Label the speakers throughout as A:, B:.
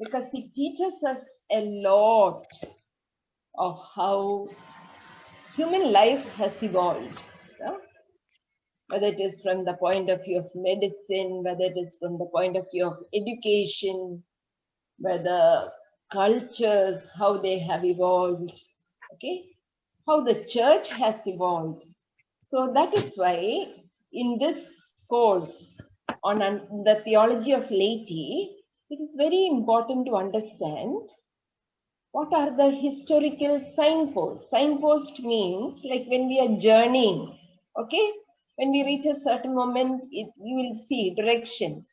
A: because it teaches us a lot of how human life has evolved. You know? Whether it is from the point of view of medicine, whether it is from the point of view of education, whether cultures, how they have evolved, okay, how the church has evolved. So that is why in this course on the theology of laity, it is very important to understand what are the historical signposts. Signpost means like when we are journeying, okay, when we reach a certain moment, you will see direction.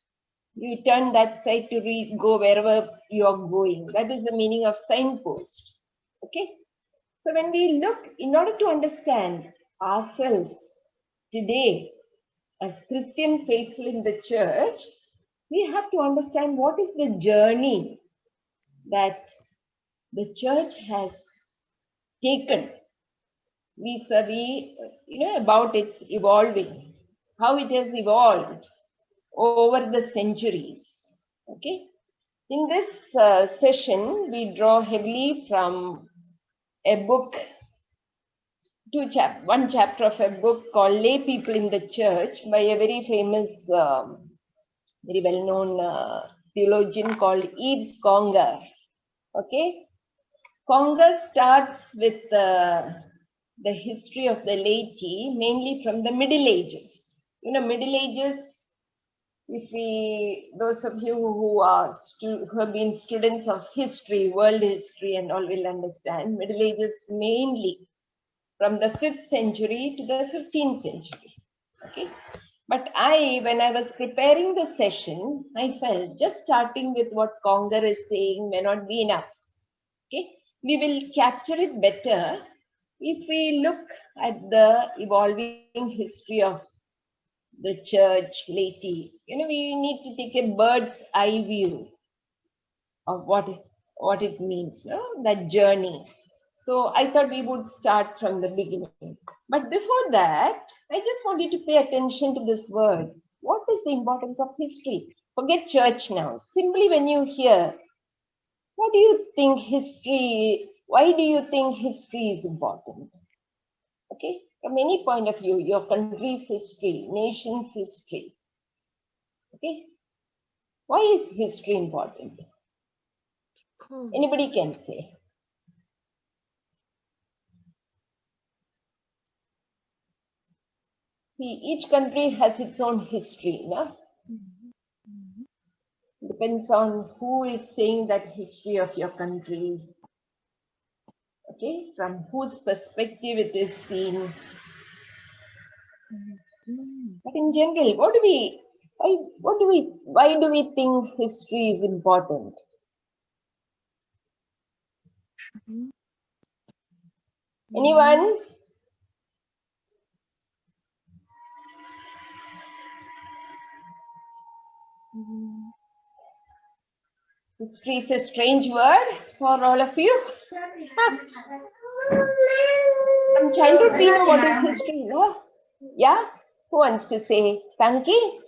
A: You turn that side to go wherever you are going. That is the meaning of signpost. Okay. So when we look, in order to understand ourselves today as Christian faithful in the church, we have to understand what is the journey that the church has taken vis-a-vis, about its evolving, how it has evolved over the centuries. Okay. In this session, we draw heavily from a book, one chapter of a book called Lay People in the Church by a very famous, very well-known theologian called Yves Congar. Okay. Congar starts with the history of the laity, mainly from the Middle Ages. Middle Ages, those of you who have been students of history, world history and all will understand, Middle Ages mainly from the 5th century to the 15th century. Okay. But when I was preparing the session, I felt just starting with what Congar is saying may not be enough. Okay. We will capture it better if we look at the evolving history of the church laity. We need to take a bird's eye view of what it means, that journey. So I thought we would start from the beginning. But before that, I just want you to pay attention to this word. What is the importance of history? Forget church now. Simply when you hear, what do you think history, why do you think history is important? Okay, from any point of view, your country's history, nation's history. Okay, why is history important? Anybody can say. See, each country has its own history, no? Depends on who is saying that history of your country. Okay, from whose perspective it is seen. But in general, why do we think history is important? Anyone? History is a strange word for all of you. From childhood, we know what is history, no? Yeah? Who wants to say? Tanki?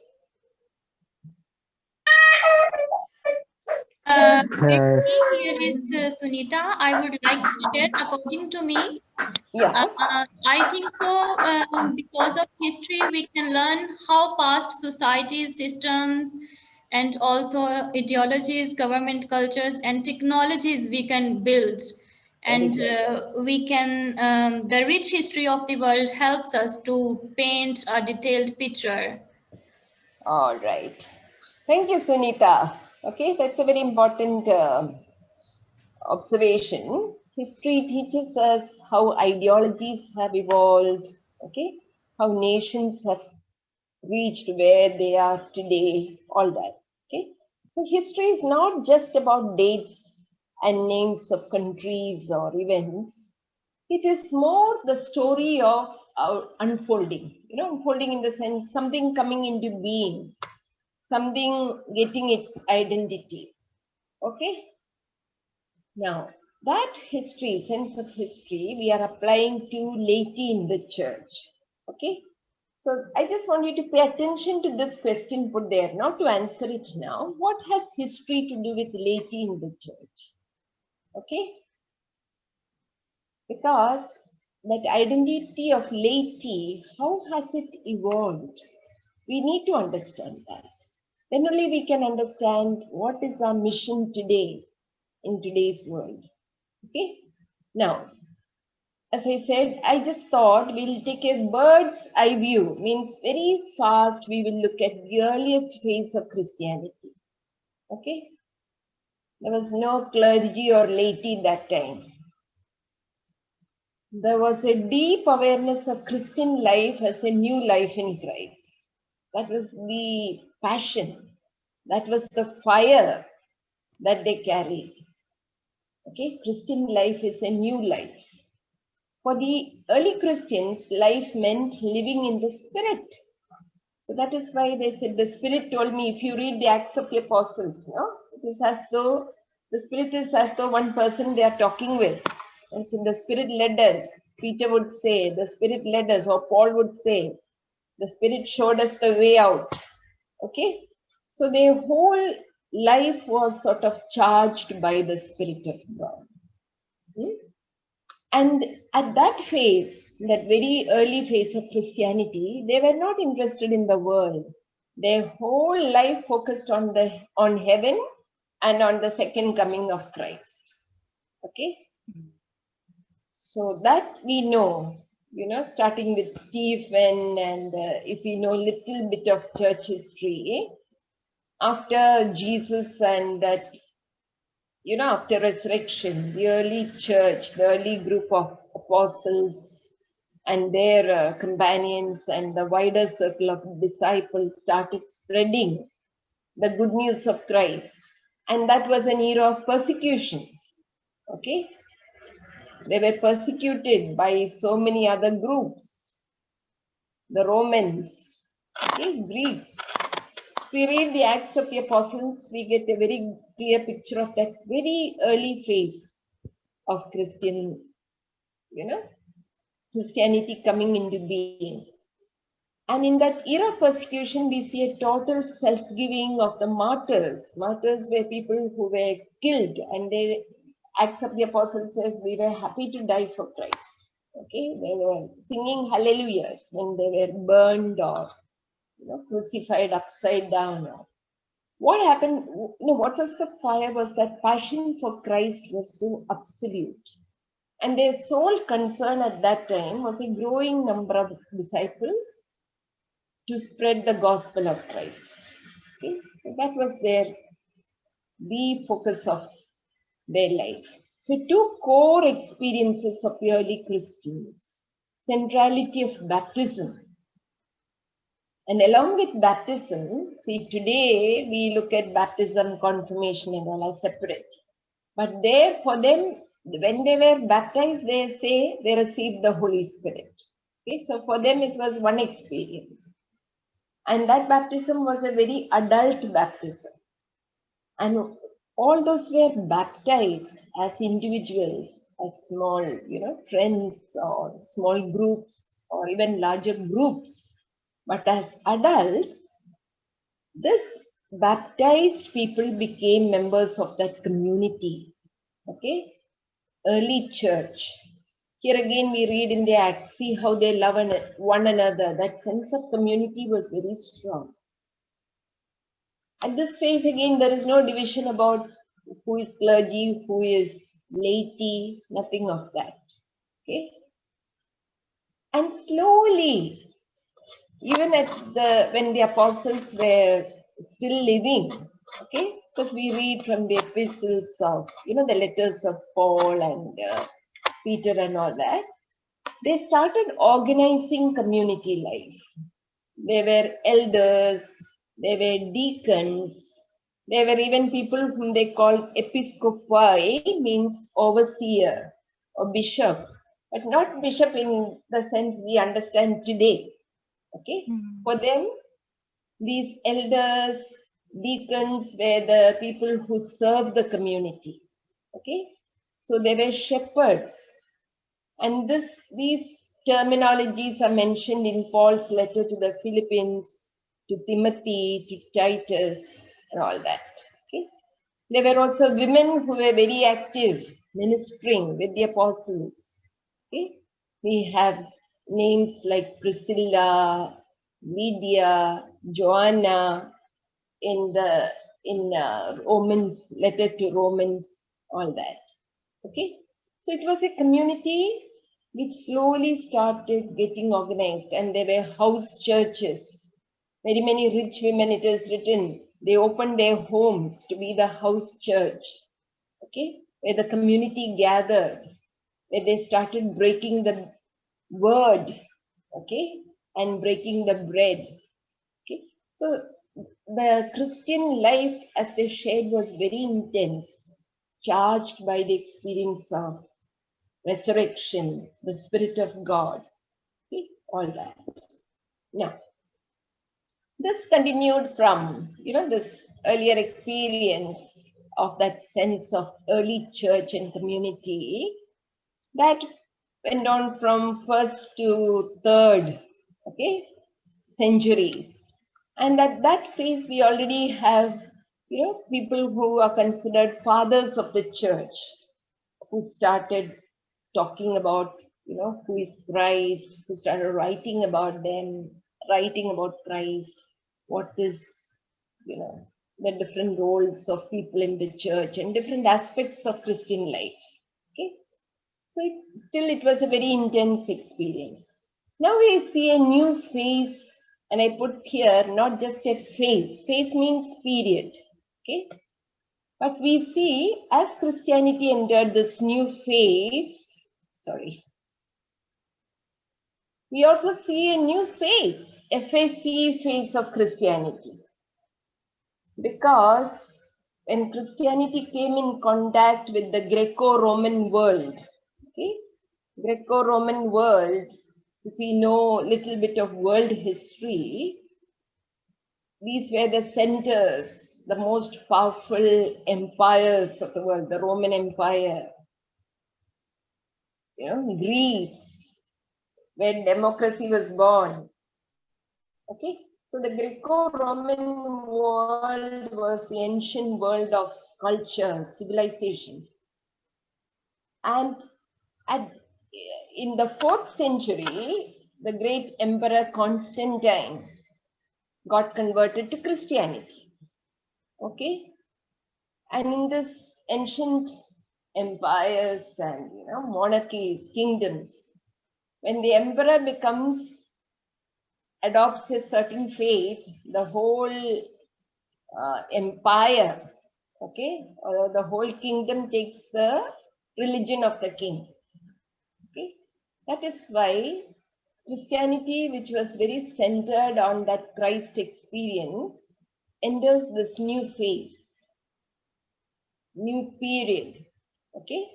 B: Here is Sunita. I would like to share, according to me,
A: Yeah.
B: I think so. Because of history, we can learn how past societies, systems, and also ideologies, government cultures, and technologies we can build. And we can, the rich history of the world helps us to paint a detailed picture.
A: All right. Thank you, Sunita. Okay, that's a very important observation. History teaches us how ideologies have evolved, okay, how nations have reached where they are today, all that. Okay, so history is not just about dates and names of countries or events. It is more the story of our unfolding, unfolding in the sense something coming into being, something getting its identity. Okay, now that history, sense of history, we are applying to laity in the church. Okay, So I just want you to pay attention to this question put there, not to answer it now. What has history to do with laity in the church? Okay? Because that identity of laity, how has it evolved? We need to understand that. Then only we can understand what is our mission today in today's world. Okay? Now, as I said, I just thought we'll take a bird's eye view, means very fast we will look at the earliest phase of Christianity. Okay? There was no clergy or laity that time. There was a deep awareness of Christian life as a new life in Christ. That was the passion. That was the fire that they carried. Okay, Christian life is a new life. For the early Christians, life meant living in the Spirit. So that is why they said, the Spirit told me, if you read the Acts of the Apostles, no? It is as though the Spirit is as though one person they are talking with. And so the Spirit led us, Peter would say, the Spirit led us, or Paul would say, the Spirit showed us the way out. Okay? So their whole life was sort of charged by the Spirit of God. And at that phase, that very early phase of Christianity, they were not interested in the world. Their whole life focused on heaven and on the second coming of Christ. Okay? So that we know, starting with Stephen, and if we know little bit of church history, after Jesus and that, after resurrection, the early church, the early group of apostles and their companions and the wider circle of disciples started spreading the good news of Christ. And that was an era of persecution. Okay? They were persecuted by so many other groups. The Romans, okay, Greeks. If we read the Acts of the Apostles, we get a very clear picture of that very early phase of Christianity coming into being. And in that era of persecution, we see a total self-giving of the martyrs. Martyrs were people who were killed, and the Acts of the Apostles says we were happy to die for Christ. Okay, they were singing hallelujahs when they were burned or crucified upside down. What happened? What was the fire? Was that passion for Christ was so absolute. And their sole concern at that time was a growing number of disciples to spread the gospel of Christ. Okay? So that was the focus of their life. So two core experiences of the early Christians: centrality of baptism. And along with baptism, see, today we look at baptism, confirmation and all are separate. But there, for them, when they were baptized, they say they received the Holy Spirit. Okay, so for them it was one experience. And that baptism was a very adult baptism. And all those were baptized as individuals, as small, friends or small groups or even larger groups. But as adults, this baptized people became members of that community. Okay? Early church. Here again we read in the Acts, see how they love one another. That sense of community was very strong. At this phase again, there is no division about who is clergy, who is laity, nothing of that. Okay? And slowly, even when the apostles were still living, okay, because we read from the epistles of, the letters of Paul and Peter and all that, they started organizing community life. They were elders, they were deacons, there were even people whom they called episcopi, means overseer or bishop, but not bishop in the sense we understand today. Okay, for them, these elders, deacons were the people who served the community. Okay, so they were shepherds, and these terminologies are mentioned in Paul's letter to the Philippines, to Timothy, to Titus, and all that. Okay. There were also women who were very active, ministering with the apostles. Okay. We have names like Priscilla, Lydia, Joanna in Romans, letter to Romans, all that. Okay. So it was a community which slowly started getting organized, and there were house churches. Very many rich women, it is written, they opened their homes to be the house church, okay, where the community gathered, where they started breaking the word, okay, and breaking the bread. Okay. So the Christian life, as they shared, was very intense, charged by the experience of resurrection, the Spirit of God, okay, all that. Now, this continued from, this earlier experience of that sense of early church and community that went on from first to third, okay, centuries. And at that phase, we already have, people who are considered fathers of the church, who started talking about, who is Christ, who started writing about them, writing about Christ, what is, the different roles of people in the church and different aspects of Christian life. Okay. So it was a very intense experience. Now we see a new phase, and I put here not just a phase. Phase means period. Okay. But we see as Christianity entered this new phase, we also see a new phase, FACE phase of Christianity. Because when Christianity came in contact with the Greco-Roman world, okay, Greco-Roman world, if we know a little bit of world history, these were the centers, the most powerful empires of the world, the Roman Empire, Greece, where democracy was born. Okay, so the Greco-Roman world was the ancient world of culture, civilization. And in the 4th century, the great emperor Constantine got converted to Christianity. Okay, and in this ancient empires and monarchies, kingdoms, when the emperor adopts a certain faith, the whole empire, okay, or the whole kingdom takes the religion of the king. Okay, that is why Christianity, which was very centered on that Christ experience, enters this new phase, new period, okay,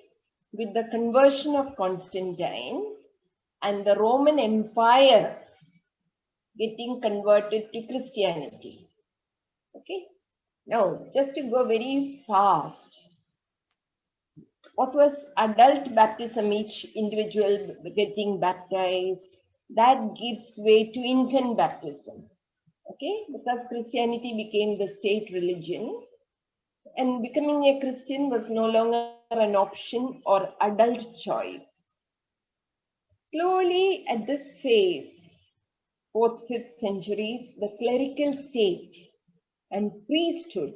A: with the conversion of Constantine and the Roman Empire getting converted to Christianity. Okay. Now, just to go very fast, what was adult baptism, each individual getting baptized, that gives way to infant baptism. Okay, because Christianity became the state religion, and becoming a Christian was no longer an option or adult choice. Slowly, at this phase, 4th, 5th centuries, the clerical state and priesthood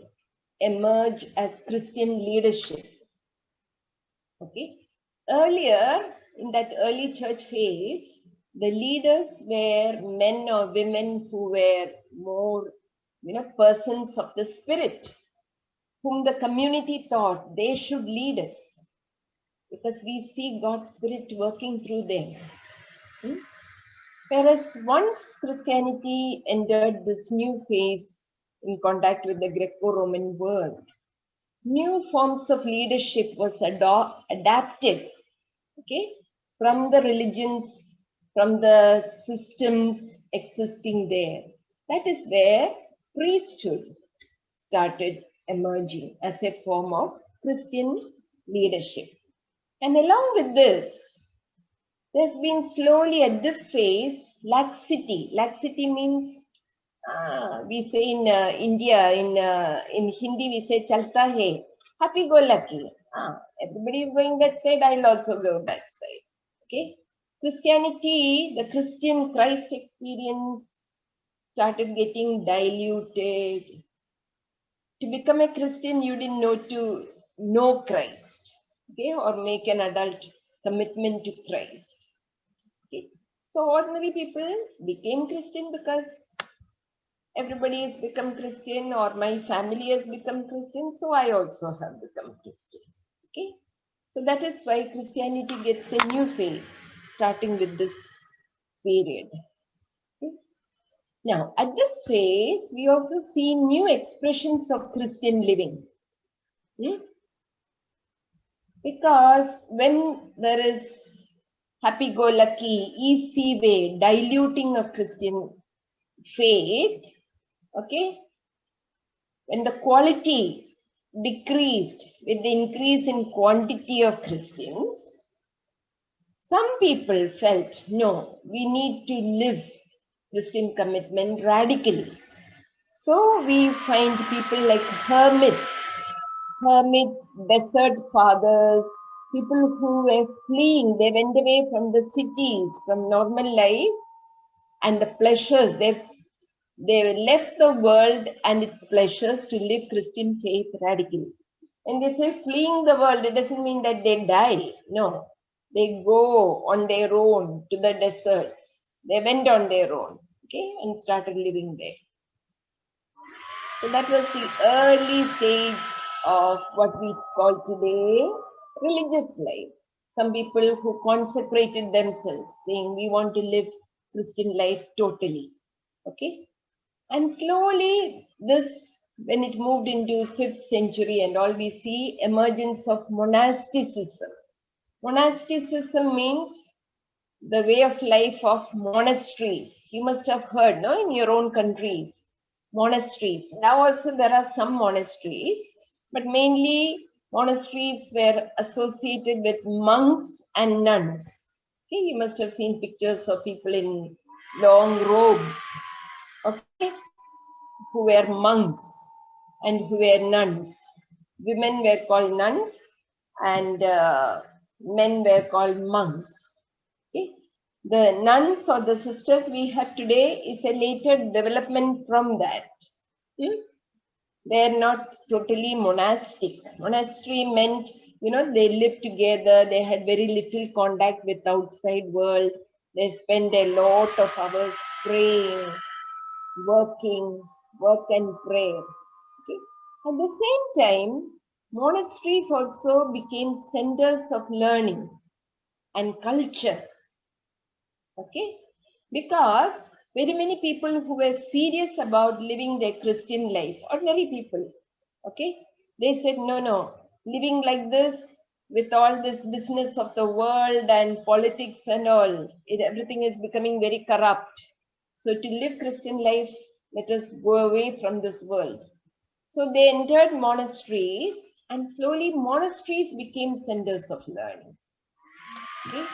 A: emerge as Christian leadership. Okay. Earlier, in that early church phase, the leaders were men or women who were more, persons of the Spirit, whom the community thought they should lead us, because we see God's Spirit working through them. Whereas once Christianity entered this new phase in contact with the Greco-Roman world, new forms of leadership was adapted, okay, from the religions, from the systems existing there. That is where priesthood started emerging as a form of Christian leadership. And along with this, There's been slowly at this phase laxity. Laxity means we say in India, in Hindi, we say chalta hai, happy go lucky. Everybody is going that side, I'll also go that side. Okay. Christianity, the Christian Christ experience started getting diluted. To become a Christian, you didn't know to know Christ, okay, or make an adult commitment to Christ. Okay. So ordinary people became Christian because everybody has become Christian, or my family has become Christian, so I also have become Christian. Okay. So that is why Christianity gets a new phase starting with this period. Okay. Now, at this phase, we also see new expressions of Christian living. Because when there is happy-go-lucky, easy way, diluting of Christian faith, okay, when the quality decreased with the increase in quantity of Christians, some people felt, no, we need to live Christian commitment radically. So we find people like hermits, desert fathers, people who were fleeing, they went away from the cities, from normal life and the pleasures. They left the world and its pleasures to live Christian faith radically. When they say fleeing the world, it doesn't mean that they die. No, they go on their own to the deserts. They went on their own, okay, and started living there. So that was the early stage of what we call today religious life. Some people who consecrated themselves, saying we want to live Christian life totally. Okay. And slowly this, when it moved into 5th century and all, we see emergence of monasticism. Monasticism means the way of life of monasteries. You must have heard, no, in your own countries, monasteries. Now also there are some monasteries, but mainly monasteries were associated with monks and nuns. Okay, you must have seen pictures of people in long robes, okay, who were monks and who were nuns. Women were called nuns and men were called monks. Okay. The nuns or the sisters we have today is a later development from that. They are not totally monastic. Monastery meant, they lived together. They had very little contact with outside world. They spent a lot of hours praying, working, work and prayer. Okay. At the same time, monasteries also became centers of learning and culture. Okay, because very many people who were serious about living their Christian life, ordinary people, okay, they said, no, living like this with all this business of the world and politics and all, everything is becoming very corrupt. So to live Christian life, let us go away from this world. So they entered monasteries, and slowly monasteries became centers of learning. Okay?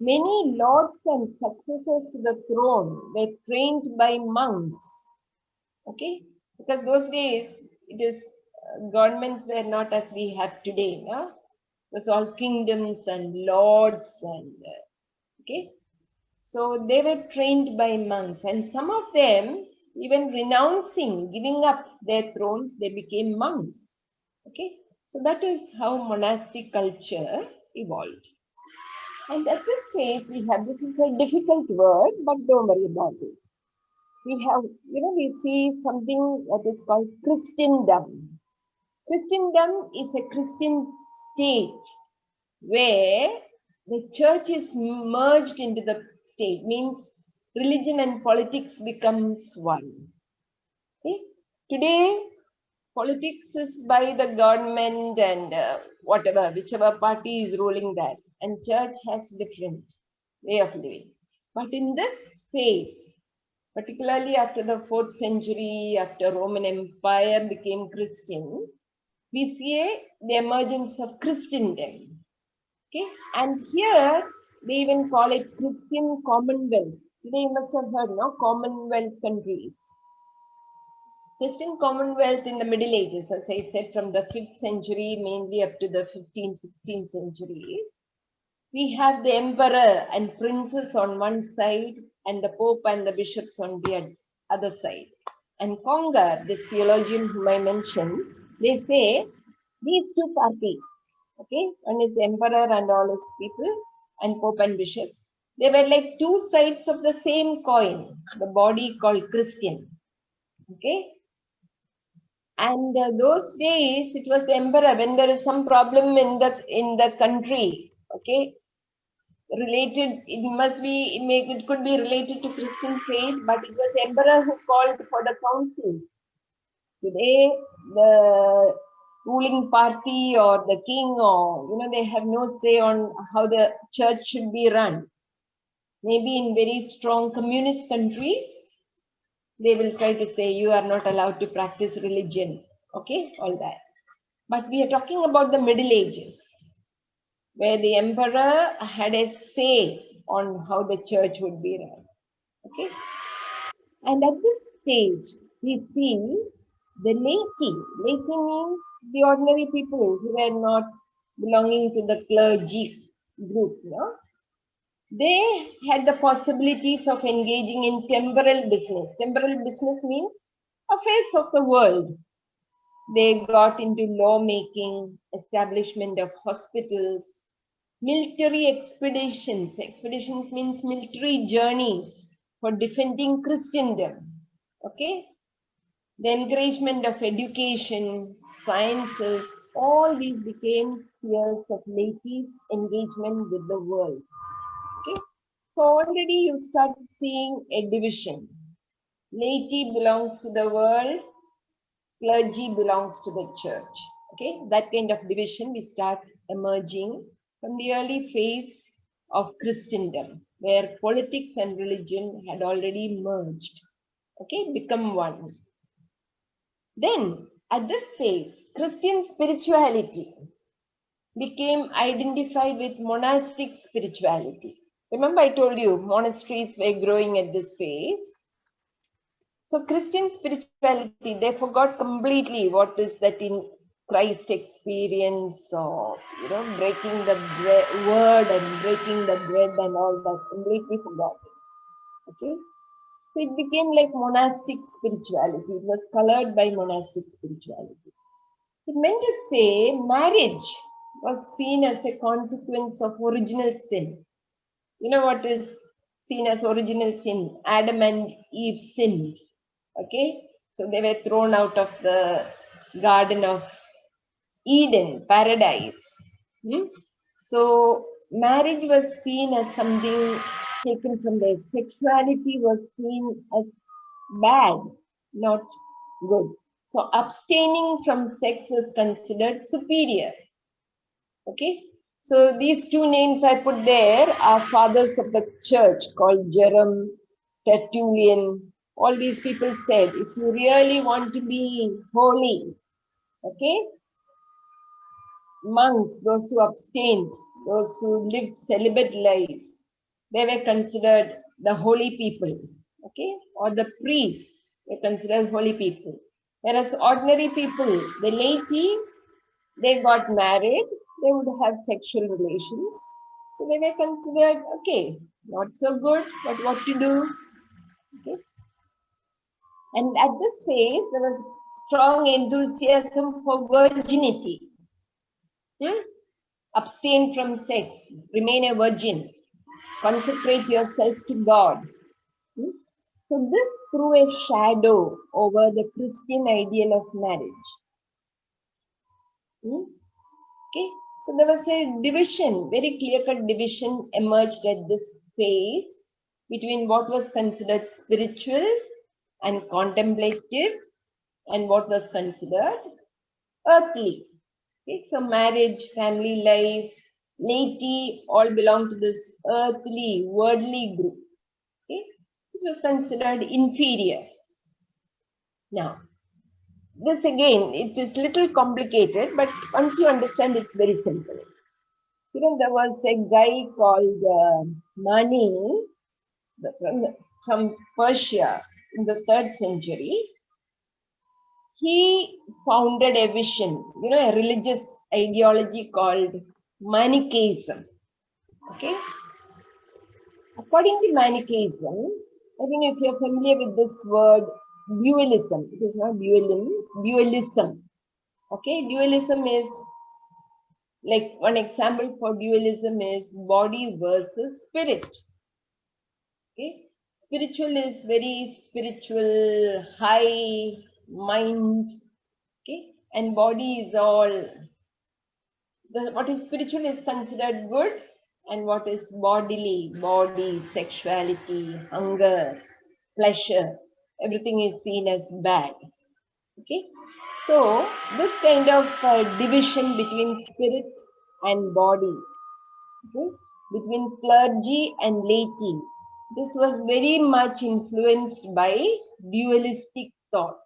A: Many lords and successors to the throne were trained by monks. Okay, because those days it is governments were not as we have today. No? It was all kingdoms and lords and okay. So they were trained by monks, and some of them even renouncing, giving up their thrones, they became monks. Okay, so that is how monastic culture evolved. And at this phase, we have, this is a difficult word, but don't worry about it. We have, we see something that is called Christendom. Christendom is a Christian state where the church is merged into the state, means religion and politics becomes one. Okay? Today, politics is by the government and whichever party is ruling that. And church has different way of living. But in this phase, particularly after the 4th century, after Roman Empire became Christian, we see the emergence of Christendom. Okay, and here They even call it Christian Commonwealth. Today you must have heard, no? Commonwealth countries. Christian Commonwealth in the Middle Ages, as I said, from the 5th century mainly up to the 15th, 16th centuries. We have the emperor and princes on one side and the pope and the bishops on the other side. And Conger, this theologian whom I mentioned, they say these two parties, okay, one is the emperor and all his people and pope and bishops. They were like two sides of the same coin, the body called Christian, okay. And those days, it was the emperor when there is some problem in the country, okay, related. It could be related to Christian faith, but it was the emperor who called for the councils. Today, the ruling party or the king or they have no say on how the church should be run. Maybe in very strong communist countries, they will try to say you are not allowed to practice religion. Okay, all that. But we are talking about the Middle Ages, where the emperor had a say on how the church would be run. Okay, and at this stage, we see the laity. Laity means the ordinary people who were not belonging to the clergy group. No? They had the possibilities of engaging in temporal business. Temporal business means affairs of the world. They got into lawmaking, establishment of hospitals, military expeditions. Expeditions means military journeys for defending Christendom. Okay? The encouragement of education, sciences, all these became spheres of laity's engagement with the world. Okay? So already you start seeing a division. Laity belongs to the world, clergy belongs to the church. Okay, that kind of division we start emerging from the early phase of Christendom, where politics and religion had already merged. Okay, become one. Then at this phase, Christian spirituality became identified with monastic spirituality. Remember, I told you monasteries were growing at this phase. So Christian spirituality, they forgot completely what is that in Christ experience or, breaking the word and breaking the bread and all that, completely forgot it. Okay. So it became like monastic spirituality. It was colored by monastic spirituality. It meant to say marriage was seen as a consequence of original sin. You know what is seen as original sin? Adam and Eve sinned. Okay, so they were thrown out of the Garden of Eden, paradise. So marriage was seen as something taken from there. Sexuality was seen as bad, not good. So abstaining from sex was considered superior. Okay, so these two names I put there are fathers of the church called Jerome, Tertullian. All these people said, if you really want to be holy, okay, monks, those who abstained, those who lived celibate lives, they were considered the holy people, okay, or the priests were considered holy people. Whereas ordinary people, the laity, they got married, they would have sexual relations. So they were considered, okay, not so good, but what to do? Okay. And at this phase, there was strong enthusiasm for virginity. Abstain from sex, remain a virgin, consecrate yourself to God. So this threw a shadow over the Christian ideal of marriage. Okay, so there was a division, very clear-cut division emerged at this phase between what was considered spiritual and contemplative and what was considered earthly. Okay, so marriage, family life, laity all belong to this earthly, worldly group. Okay, which was considered inferior. Now, this again, it is little complicated, but once you understand, it's very simple. There was a guy called Mani from Persia in the 3rd century. He founded a vision, a religious ideology called Manichaeism. Okay. According to Manichaeism, I don't know if you're familiar with this word dualism. It is not dualism. Okay, dualism is like one example for dualism is body versus spirit. Okay, spiritual is very spiritual, high mind. Okay, and body is all. What is spiritual is considered good, and what is bodily, body, sexuality, hunger, pleasure, everything is seen as bad. Okay, so this kind of division between spirit and body, okay, between clergy and laity, this was very much influenced by dualistic thought.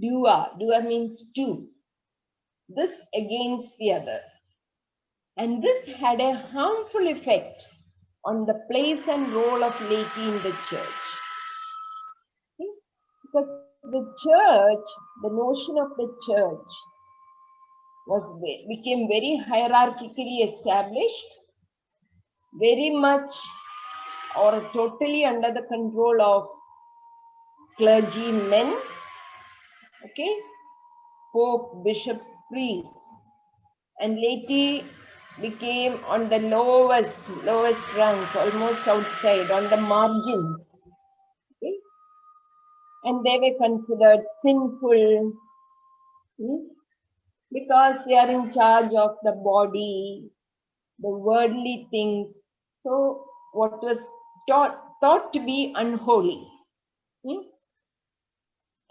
A: Dua means two, this against the other. And this had a harmful effect on the place and role of laity in the church. Okay? Because the church, the notion of the church became very hierarchically established, very much or totally under the control of clergymen, okay, pope, bishops, priests, and laity became on the lowest rungs, almost outside, on the margins. Okay? And they were considered sinful because they are in charge of the body, the worldly things. So what was thought to be unholy.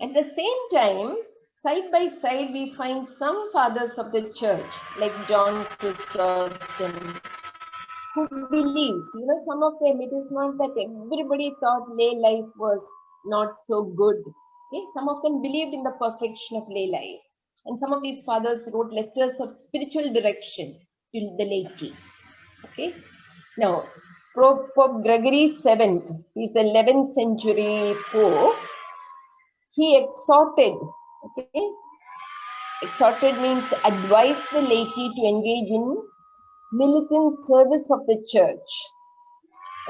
A: At the same time, side by side, we find some fathers of the church, like John Chrysostom, who believes, some of them, it is not that everybody thought lay life was not so good. Okay? Some of them believed in the perfection of lay life. And some of these fathers wrote letters of spiritual direction to the laity. Okay? Now, Pope Gregory VII, he's 11th century Pope. He exhorted, okay? Exhorted means advised the laity to engage in militant service of the church.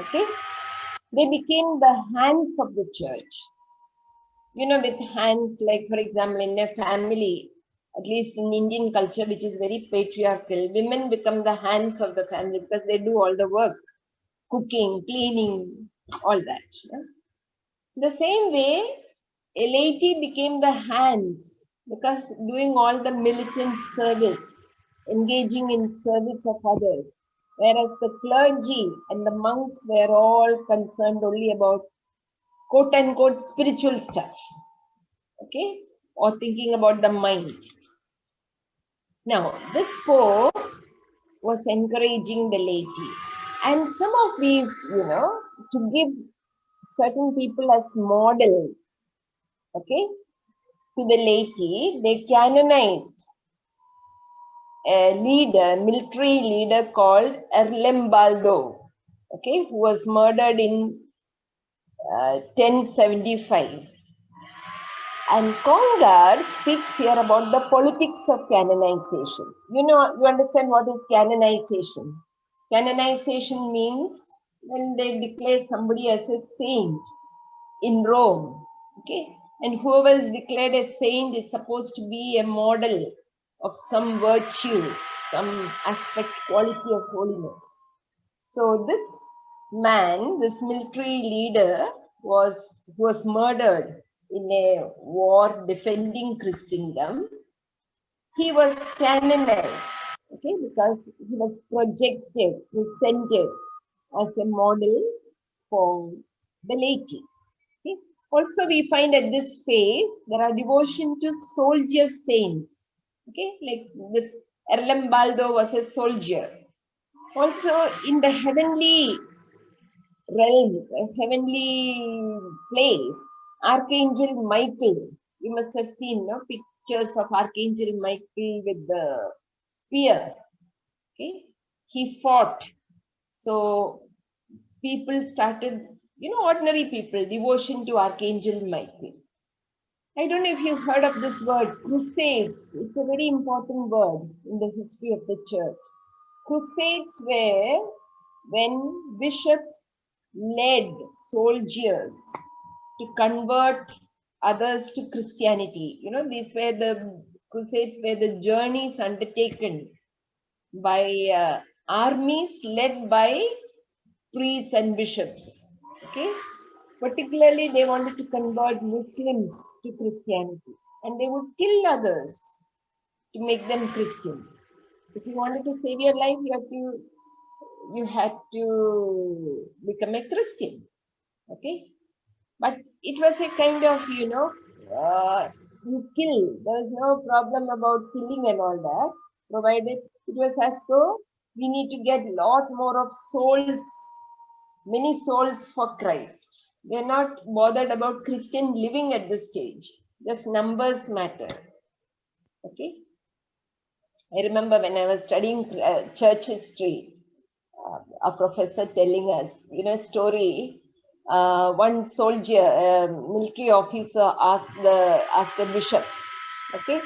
A: Okay? They became the hands of the church. With hands, like for example, in a family, at least in Indian culture, which is very patriarchal, women become the hands of the family because they do all the work, cooking, cleaning, all that. Yeah? The same way, a laity became the hands because doing all the militant service, engaging in service of others, whereas the clergy and the monks were all concerned only about quote unquote spiritual stuff, okay, or thinking about the mind. Now, this Pope was encouraging the laity, and some of these, to give certain people as models, okay, to the laity, they canonized a military leader called Erlembaldo, okay, who was murdered in 1075. And Congar speaks here about the politics of canonization. You understand what is canonization? Canonization means when they declare somebody as a saint in Rome, okay? And whoever is declared a saint is supposed to be a model of some virtue, some aspect, quality of holiness. So this man, this military leader, was murdered in a war defending Christendom. He was canonized, okay, because he was projected, presented as a model for the laity. Okay. Also, we find at this phase there are devotion to soldier saints. Okay, like this Erlembaldo was a soldier. Also, in the heavenly realm, heavenly place, Archangel Michael, you must have seen pictures of Archangel Michael with the spear. Okay, he fought. So people started, ordinary people, devotion to Archangel Michael. I don't know if you've heard of this word, crusades. It's a very important word in the history of the church. Crusades were when bishops led soldiers to convert others to Christianity. These were the crusades, were the journeys undertaken by armies led by priests and bishops. Okay, particularly they wanted to convert Muslims to Christianity, and they would kill others to make them Christian. If you wanted to save your life, you had to become a Christian. Okay, but it was a kind of you kill. There was no problem about killing and all that, provided it was as though we need to get lot more of souls, many souls for Christ. They're not bothered about Christian living at this stage. Just numbers matter. Okay. I remember when I was studying church history, a professor telling us, story. One soldier, military officer, asked a bishop. Okay,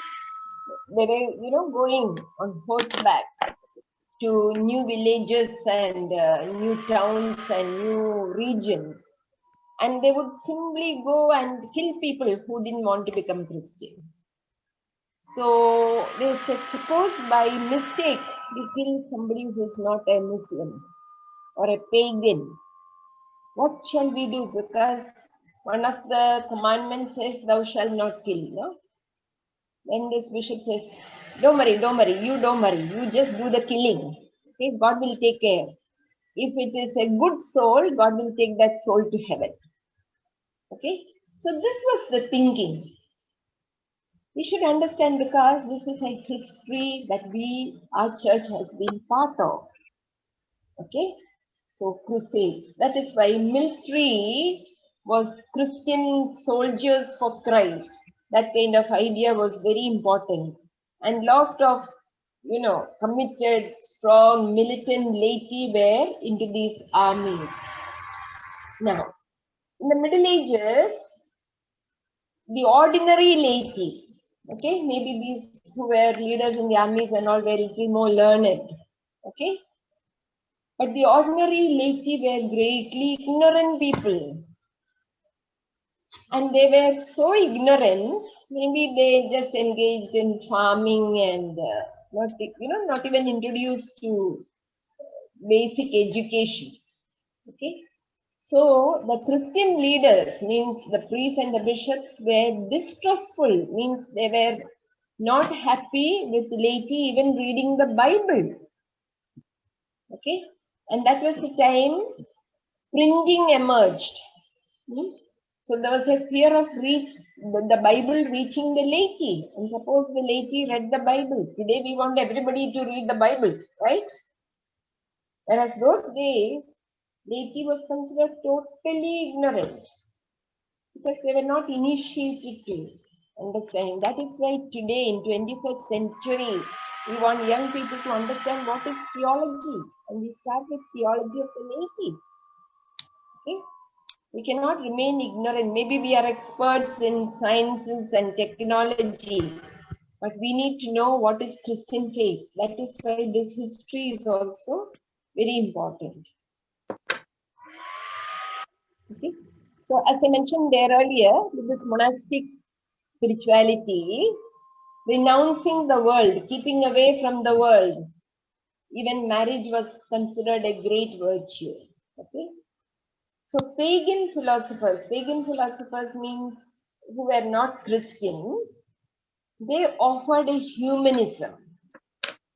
A: they were, going on horseback to new villages and new towns and new regions, and they would simply go and kill people who didn't want to become Christian. So they said, suppose by mistake we kill somebody who's not a Muslim or a pagan, what shall we do? Because one of the commandments says, thou shalt not kill. No? Then this bishop says, don't worry, you don't worry, you just do the killing. Okay, God will take care. If it is a good soul, God will take that soul to heaven. Okay, so this was the thinking. We should understand, because this is a history that our church has been part of. Okay, so crusades. That is why military was Christian soldiers for Christ. That kind of idea was very important. And lot of, committed, strong, militant laity were into these armies. Now, in the Middle Ages, the ordinary laity, okay, maybe these who were leaders in the armies and all were a little more learned, okay, but the ordinary laity were greatly ignorant people, and they were so ignorant, maybe they just engaged in farming and not even introduced to basic education, okay. So the Christian leaders, means the priests and the bishops, were distrustful, means they were not happy with laity even reading the Bible. Okay, and that was the time printing emerged. So there was a fear of the Bible reaching the laity. And suppose the laity read the Bible. Today we want everybody to read the Bible, right? Whereas those days, laity was considered totally ignorant, because they were not initiated to understanding. That is why today in 21st century, we want young people to understand what is theology, and we start with theology of the laity. Okay? We cannot remain ignorant. Maybe we are experts in sciences and technology, but we need to know what is Christian faith. That is why this history is also very important. Okay. So as I mentioned there earlier, with this monastic spirituality, renouncing the world, keeping away from the world, even marriage was considered a great virtue. Okay. So pagan philosophers means who were not Christian, they offered a humanism.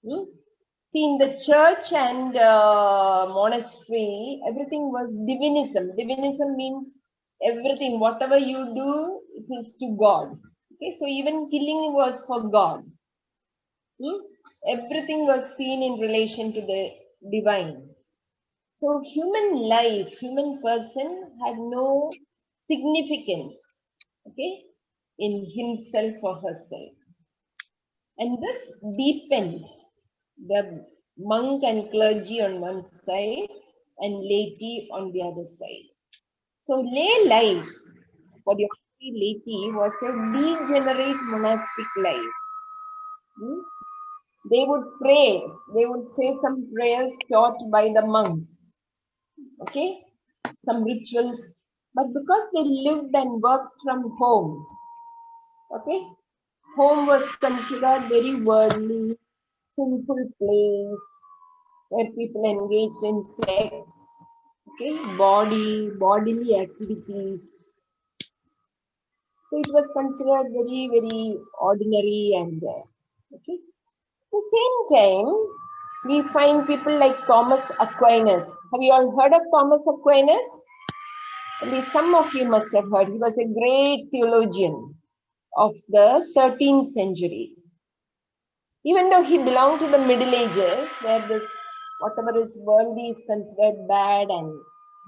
A: See, in the church and monastery, everything was divinism. Divinism means everything, whatever you do, it is to God. Okay, so even killing was for God. Everything was seen in relation to the divine. So human life, human person had no significance, okay, in himself or herself. And this deepened the monk and clergy on one side and laity on the other side. So lay life for the laity was a degenerate monastic life. Hmm? They would pray, they would say some prayers taught by the monks, okay, some rituals, but because they lived and worked from home, okay, home was considered very worldly, sinful place where people engaged in sex, okay, bodily activities. So it was considered very, very ordinary and okay. At the same time, we find people like Thomas Aquinas. Have you all heard of Thomas Aquinas? At least some of you must have heard. He was a great theologian of the 13th century. Even though he belonged to the Middle Ages, where this whatever is worldly is considered bad and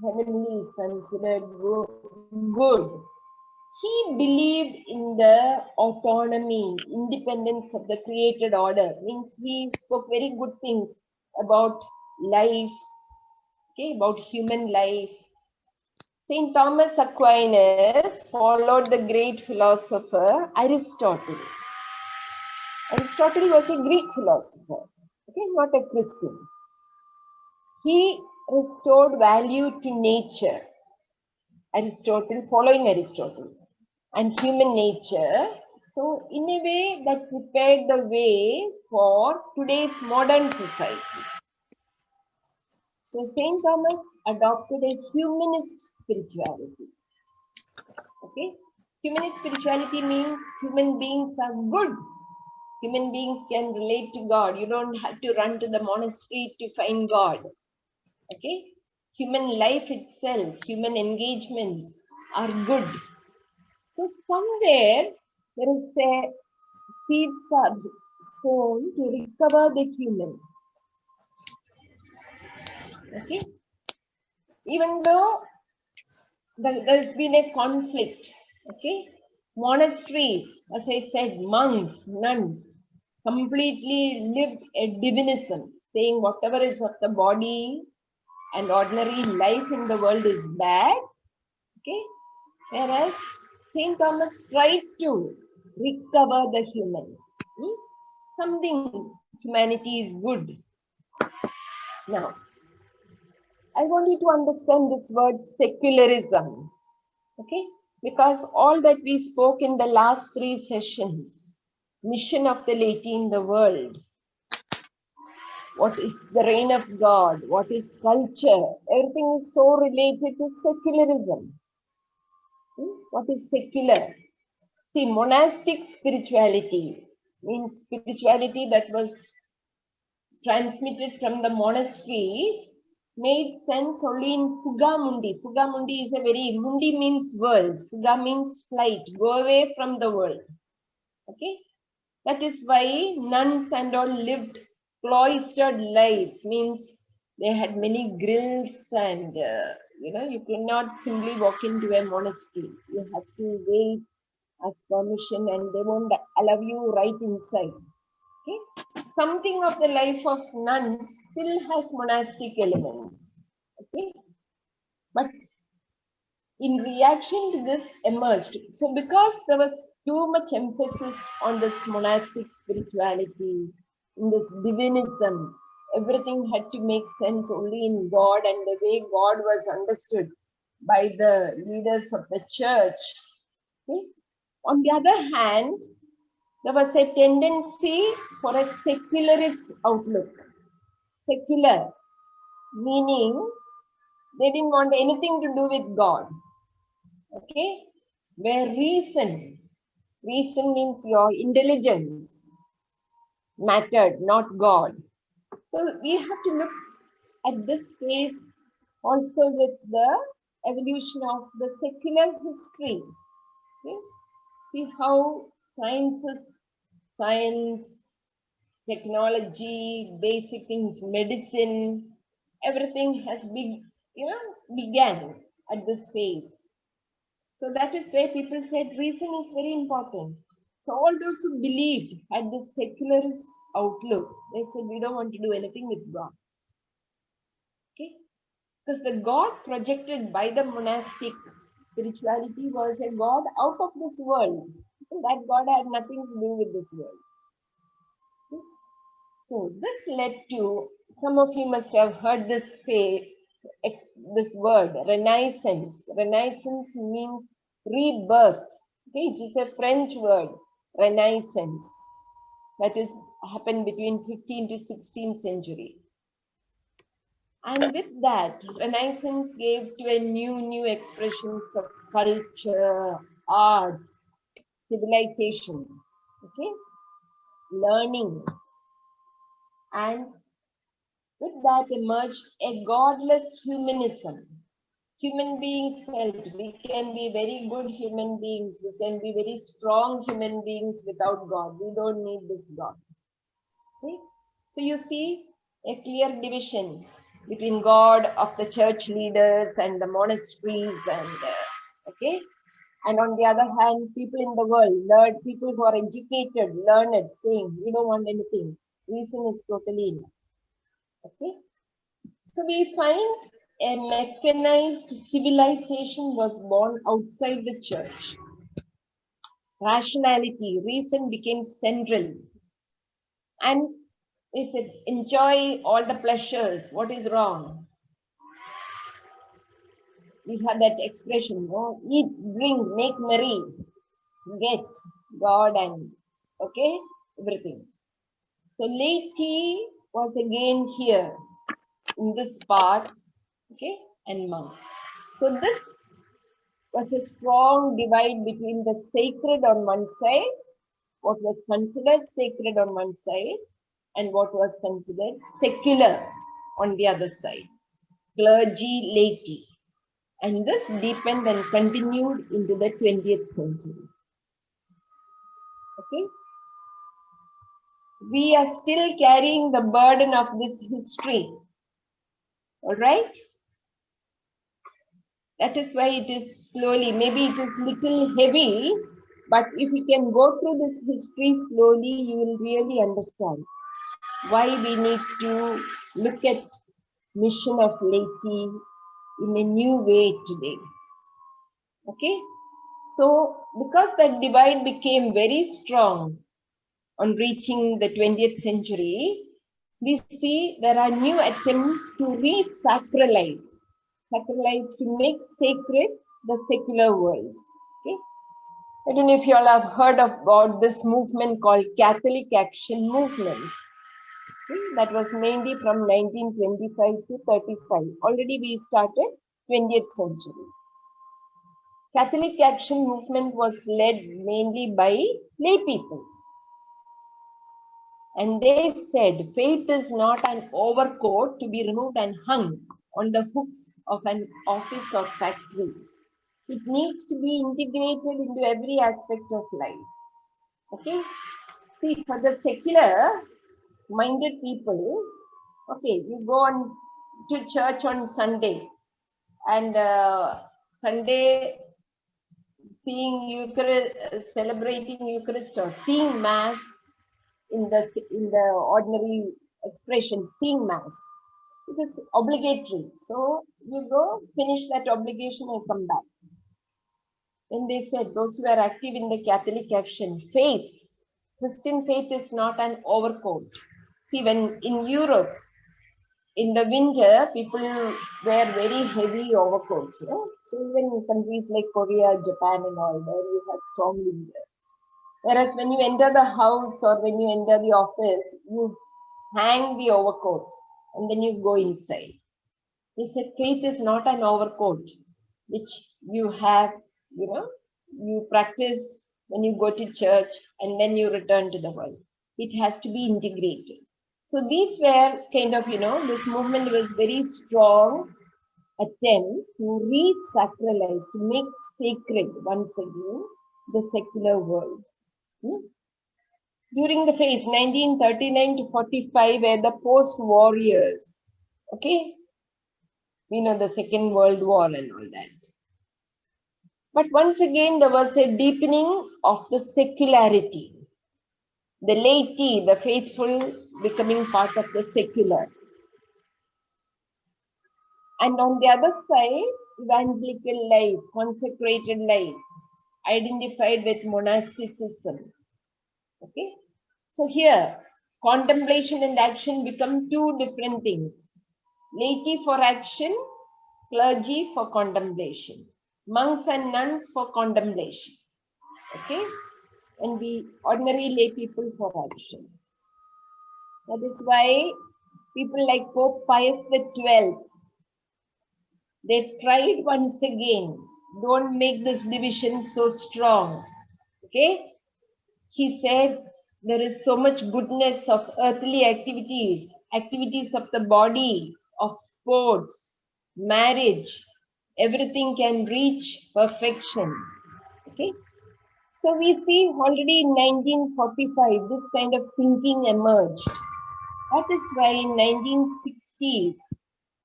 A: heavenly is considered good, he believed in the autonomy, independence of the created order. Means he spoke very good things about life, okay, about human life. Saint Thomas Aquinas followed the great philosopher Aristotle. Aristotle was a Greek philosopher, okay, not a Christian. He restored value to nature. Aristotle, following Aristotle, and human nature. So, in a way, that prepared the way for today's modern society. So, Saint Thomas adopted a humanist spirituality. Okay, humanist spirituality means human beings are good. Human beings can relate to God. You don't have to run to the monastery to find God. Okay, human life itself, human engagements are good. So somewhere there is a seeds are sown to recover the human. Okay, even though there's been a conflict. Okay, monasteries, as I said, monks, nuns, completely lived a divinism, saying whatever is of the body and ordinary life in the world is bad. Okay, whereas Saint Thomas tried to recover the human. Something humanity is good. Now, I want you to understand this word secularism. Okay, because all that we spoke in the last 3 sessions, mission of the laity in the world, what is the reign of God, what is culture, everything is so related to secularism. What is secular? See, monastic spirituality means spirituality that was transmitted from the monasteries made sense only in Fuga Mundi. Fuga Mundi is a very, Mundi means world, Fuga means flight, go away from the world. Okay, that is why nuns and all lived cloistered lives, means they had many grills and you could not simply walk into a monastery. You have to wait, ask permission, and they won't allow you right inside. Okay, something of the life of nuns still has monastic elements. Okay, but in reaction to this emerged. So because there was too much emphasis on this monastic spirituality, in this divinism, everything had to make sense only in God and the way God was understood by the leaders of the church. Okay? On the other hand, there was a tendency for a secularist outlook. Secular, meaning they didn't want anything to do with God. Okay, where reason means your intelligence mattered, not God. So we have to look at this phase also with the evolution of the secular history. Okay? See how science, technology, basic things, medicine, everything has began at this phase. So that is where people said reason is very important. So all those who believed had this secularist outlook, they said, we don't want to do anything with God. Okay? Because the God projected by the monastic spirituality was a God out of this world. That God had nothing to do with this world. Okay? So this led to, some of you must have heard this this word, Renaissance. Renaissance means rebirth. Okay, it is a French word, Renaissance. That is happened between 15th to 16th century. And with that, Renaissance gave to a new expressions of culture, arts, civilization, okay, learning. And with that emerged a godless humanism. Human beings felt we can be very good human beings, we can be very strong human beings without God. We don't need this God. Okay? So you see a clear division between God of the church leaders and the monasteries and okay. And on the other hand, people in the world, people who are educated, learned, saying we don't want anything. Reason is totally enough. Okay. So we find a mechanized civilization was born outside the church. Rationality, reason became central. And they said, enjoy all the pleasures. What is wrong? We have that expression, no? Eat, drink, make merry, get God and okay, everything. So laity was again here in this part, okay, and monks. So this was a strong divide between the sacred on one side, what was considered sacred on one side, and what was considered secular on the other side, clergy, laity. And this deepened and continued into the 20th century. Okay? We are still carrying the burden of this history. All right? That is why it is slowly, maybe it is little heavy, but if you can go through this history slowly, you will really understand why we need to look at mission of laity in a new way today. Okay? So, because that divide became very strong on reaching the 20th century, we see there are new attempts to re-sacralize, to make sacred the secular world. Okay? I don't know if you all have heard about this movement called Catholic Action Movement. Okay? That was mainly from 1925 to 35. Already we started 20th century. Catholic Action Movement was led mainly by lay people. And they said faith is not an overcoat to be removed and hung on the hooks of an office or factory. It needs to be integrated into every aspect of life. Okay? See, for the secular minded people, okay, you go on to church on Sunday and Sunday seeing Eucharist, celebrating Eucharist or seeing Mass in the ordinary expression, seeing Mass. It is obligatory. So you go, finish that obligation and come back. Then they said those who are active in the Catholic action, faith, Christian faith is not an overcoat. See, when in Europe, in the winter, people wear very heavy overcoats. You know? So even in countries like Korea, Japan and all, there you have strong winter. Whereas when you enter the house or when you enter the office, you hang the overcoat and then you go inside. They said faith is not an overcoat which you have, you know, you practice when you go to church and then you return to the world. It has to be integrated. So these were kind of, you know, this movement was very strong attempt to re-sacralize, to make sacred once again the secular world. During the phase 1939 to 45 were the post-war years. Okay? We know the Second World War and all that. But once again, there was a deepening of the secularity. The laity, the faithful, becoming part of the secular. And on the other side, evangelical life, consecrated life, identified with monasticism. Okay. So here, contemplation and action become two different things. Laity for action, clergy for contemplation, monks and nuns for contemplation. Okay. And the ordinary lay people for action. That is why people like Pope Pius XII, they tried once again, don't make this division so strong. Okay? He said there is so much goodness of earthly activities, activities of the body, of sports, marriage, everything can reach perfection. Okay? So we see already in 1945 this kind of thinking emerged. That is why in 1960s,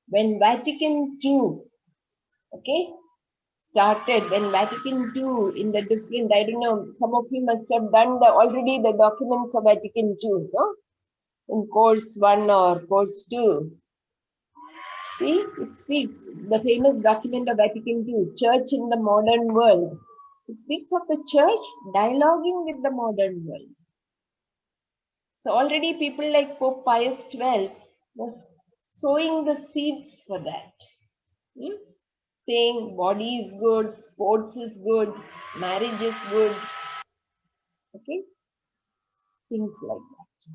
A: when Vatican II, okay, started, when Vatican II in the different, I don't know, some of you must have done already the documents of Vatican II, no? In course 1 or course 2. See, it speaks, the famous document of Vatican II, Church in the Modern World. It speaks of the church dialoguing with the modern world. So already people like Pope Pius XII was sowing the seeds for that. Saying body is good, sports is good, marriage is good. Okay? Things like that.